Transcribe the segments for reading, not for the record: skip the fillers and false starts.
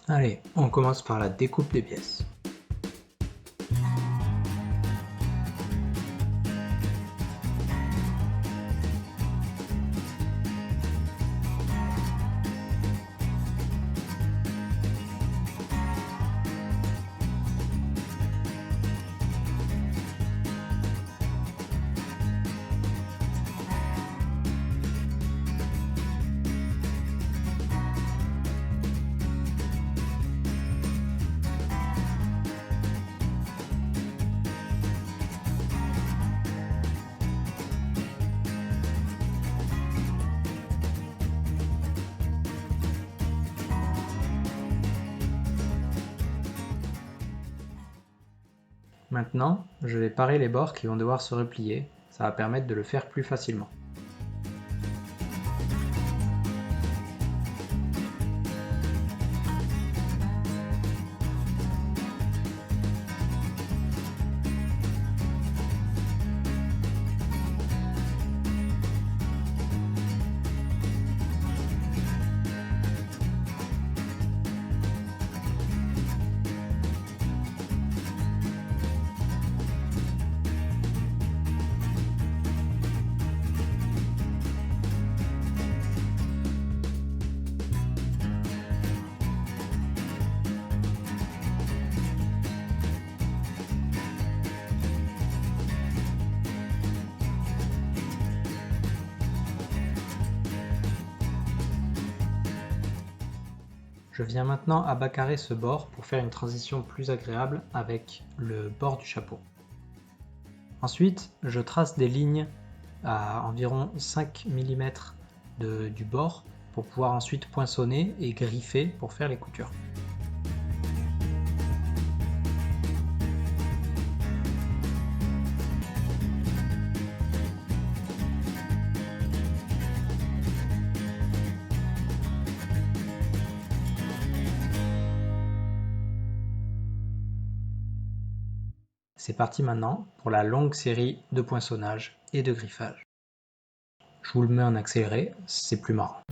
Allez, on commence par la découpe des pièces. Maintenant, je vais parer les bords qui vont devoir se replier, ça va permettre de le faire plus facilement. Je viens maintenant abacarer ce bord pour faire une transition plus agréable avec le bord du chapeau. Ensuite, je trace des lignes à environ 5 mm du bord pour pouvoir ensuite poinçonner et griffer pour faire les coutures. C'est parti maintenant pour la longue série de poinçonnage et de griffage. Je vous le mets en accéléré, c'est plus marrant.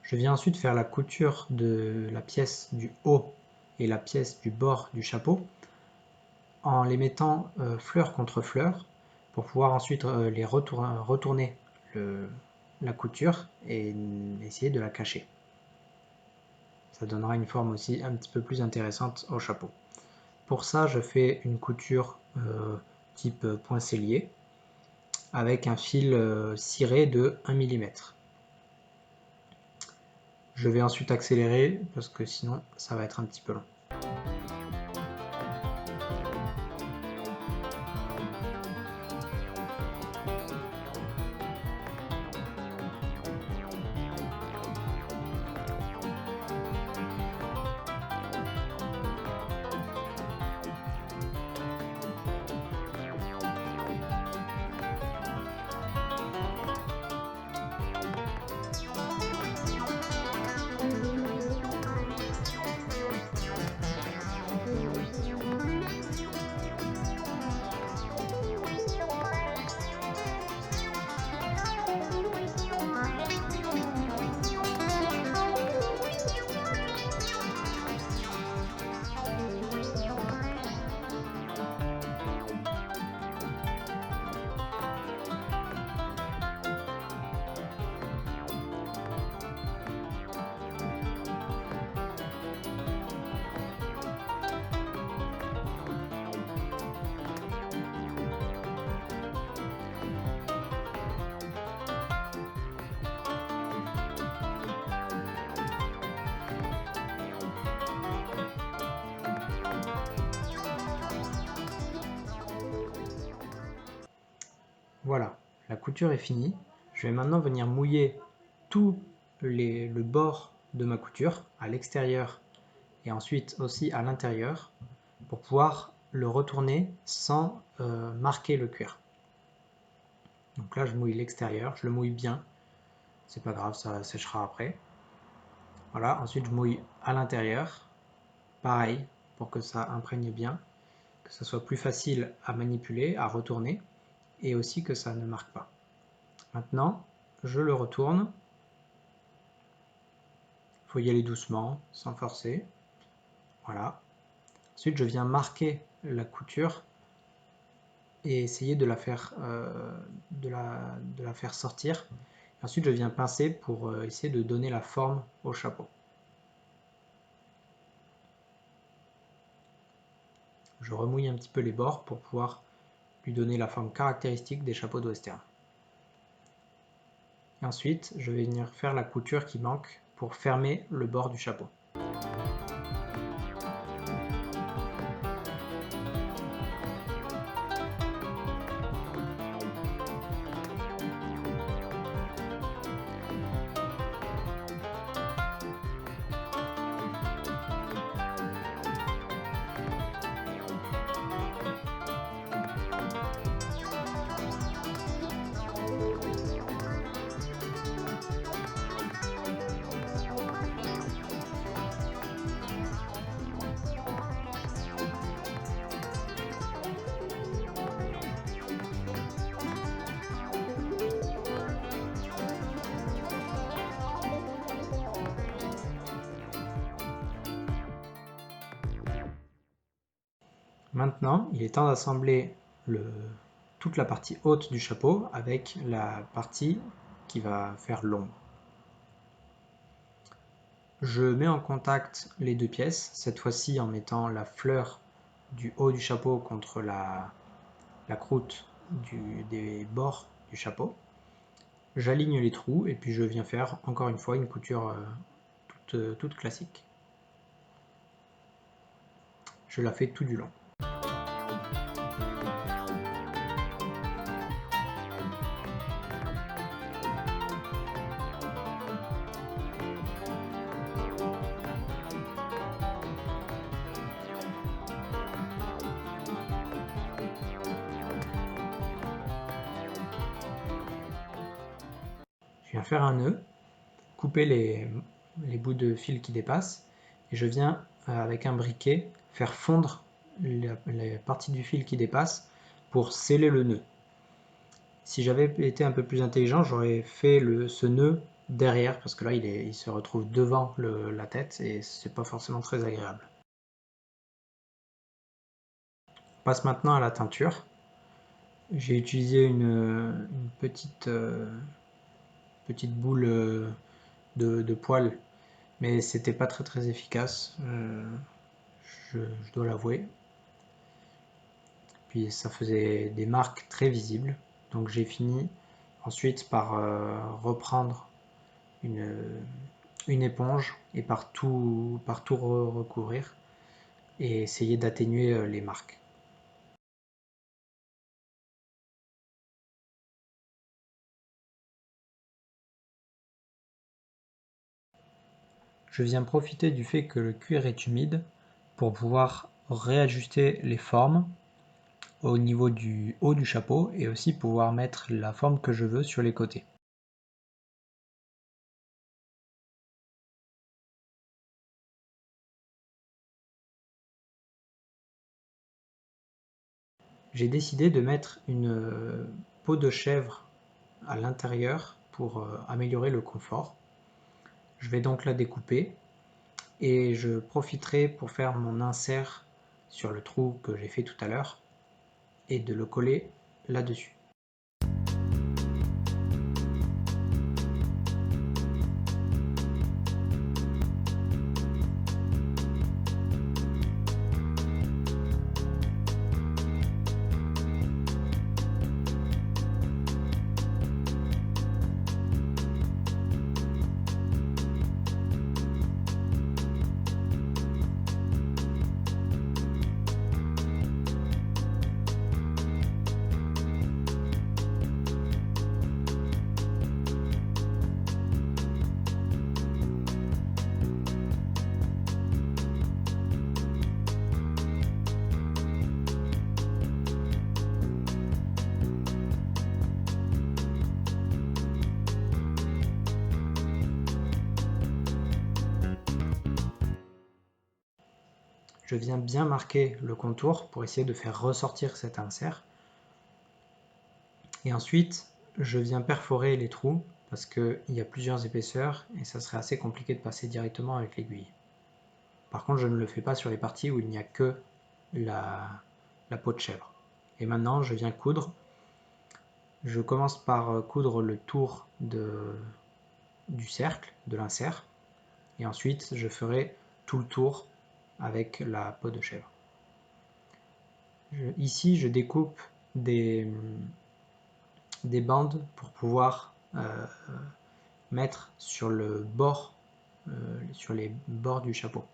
Je viens ensuite faire la couture de la pièce du haut et la pièce du bord du chapeau en les mettant fleur contre fleur pour pouvoir ensuite les retourner la couture et essayer de la cacher. Ça donnera une forme aussi un petit peu plus intéressante au chapeau. Pour ça, je fais une couture type poincellier avec un fil ciré de 1 mm. Je vais ensuite accélérer parce que sinon ça va être un petit peu long. Voilà, la couture est finie. Je vais maintenant venir mouiller tout le bord de ma couture, à l'extérieur et ensuite aussi à l'intérieur, pour pouvoir le retourner sans marquer le cuir. Donc là, je mouille l'extérieur, je le mouille bien, c'est pas grave, ça séchera après. Voilà, ensuite je mouille à l'intérieur, pareil, pour que ça imprègne bien, que ça soit plus facile à manipuler, à retourner, et aussi que ça ne marque pas. Maintenant, je le retourne. Il faut y aller doucement, sans forcer. Voilà. Ensuite, je viens marquer la couture et essayer de la faire, de la faire sortir. Ensuite, je viens pincer pour essayer de donner la forme au chapeau. Je remouille un petit peu les bords pour pouvoir lui donner la forme caractéristique des chapeaux de western. Et ensuite, je vais venir faire la couture qui manque pour fermer le bord du chapeau. Maintenant, il est temps d'assembler toute la partie haute du chapeau avec la partie qui va faire l'ombre. Je mets en contact les deux pièces, cette fois-ci en mettant la fleur du haut du chapeau contre la croûte des bords du chapeau. J'aligne les trous et puis je viens faire encore une fois une couture toute classique. Je la fais tout du long. Je viens faire un nœud, couper les bouts de fil qui dépassent et je viens avec un briquet faire fondre les parties du fil qui dépassent pour sceller le nœud. Si j'avais été un peu plus intelligent, j'aurais fait ce nœud derrière parce que là il se retrouve devant la tête et c'est pas forcément très agréable. On passe maintenant à la teinture. J'ai utilisé une petite boule de poil, mais c'était pas très efficace, je dois l'avouer. Puis ça faisait des marques très visibles, donc j'ai fini ensuite par reprendre une éponge et par tout recouvrir et essayer d'atténuer les marques. Je viens profiter du fait que le cuir est humide pour pouvoir réajuster les formes au niveau du haut du chapeau et aussi pouvoir mettre la forme que je veux sur les côtés. J'ai décidé de mettre une peau de chèvre à l'intérieur pour améliorer le confort. Je vais donc la découper et je profiterai pour faire mon insert sur le trou que j'ai fait tout à l'heure et de le coller là-dessus. je viens bien marquer le contour pour essayer de faire ressortir cet insert. Et ensuite, je viens perforer les trous parce qu'il y a plusieurs épaisseurs et ça serait assez compliqué de passer directement avec l'aiguille. Par contre, je ne le fais pas sur les parties où il n'y a que la peau de chèvre. Et maintenant, je viens coudre. Je commence par coudre le tour du cercle, de l'insert. Et ensuite, je ferai tout le tour avec la peau de chèvre. Ici, je découpe des bandes pour pouvoir mettre sur le bord, sur les bords du chapeau.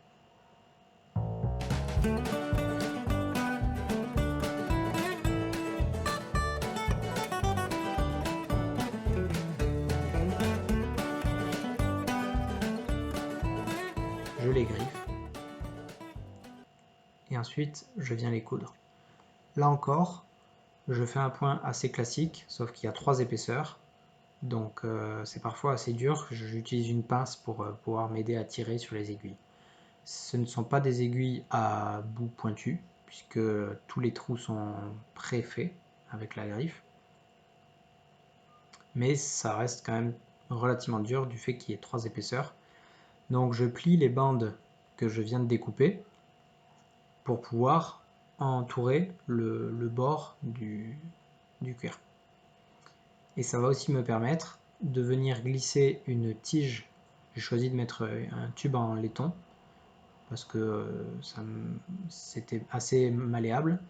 Je les griffe et ensuite je viens les coudre. Là encore, je fais un point assez classique, sauf qu'il y a 3 épaisseurs, donc c'est parfois assez dur. J'utilise une pince pour pouvoir m'aider à tirer sur les aiguilles. Ce ne sont pas des aiguilles à bout pointu, puisque tous les trous sont pré-faits avec la griffe, mais ça reste quand même relativement dur du fait qu'il y ait 3 épaisseurs. Donc je plie les bandes que je viens de découper pour pouvoir entourer le bord du cuir. Et ça va aussi me permettre de venir glisser une tige. J'ai choisi de mettre un tube en laiton parce que c'était assez malléable.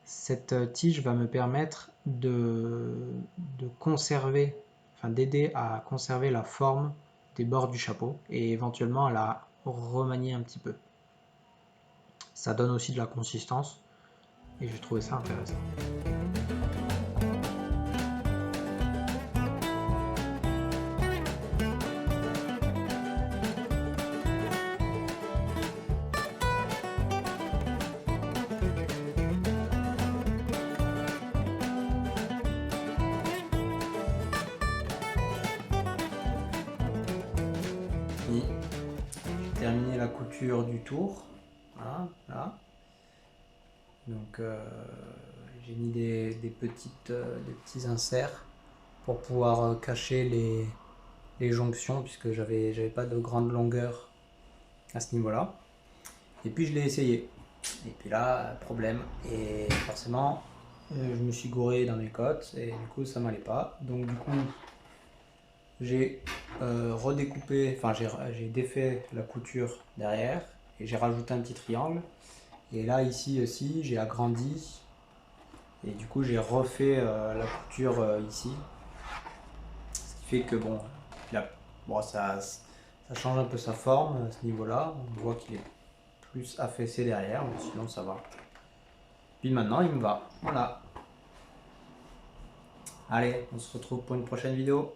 Cette tige va me permettre de conserver, enfin d'aider à conserver la forme des bords du chapeau et éventuellement à la remanier un petit peu. Ça donne aussi de la consistance et j'ai trouvé ça intéressant. J'ai terminé la couture du tour. Voilà, là. Donc j'ai mis des petits inserts pour pouvoir cacher les jonctions puisque j'avais pas de grande longueur à ce niveau-là. Et puis je l'ai essayé. Et puis là, problème. Et forcément, je me suis gouré dans mes cottes et du coup ça m'allait pas. Donc du coup, j'ai redécoupé, enfin j'ai défait la couture derrière et j'ai rajouté un petit triangle. Et là ici aussi j'ai agrandi et du coup j'ai refait la couture ici. Ce qui fait que bon, ça change un peu sa forme à ce niveau-là. On voit qu'il est plus affaissé derrière, mais sinon ça va. Puis maintenant il me va. Voilà. Allez, on se retrouve pour une prochaine vidéo.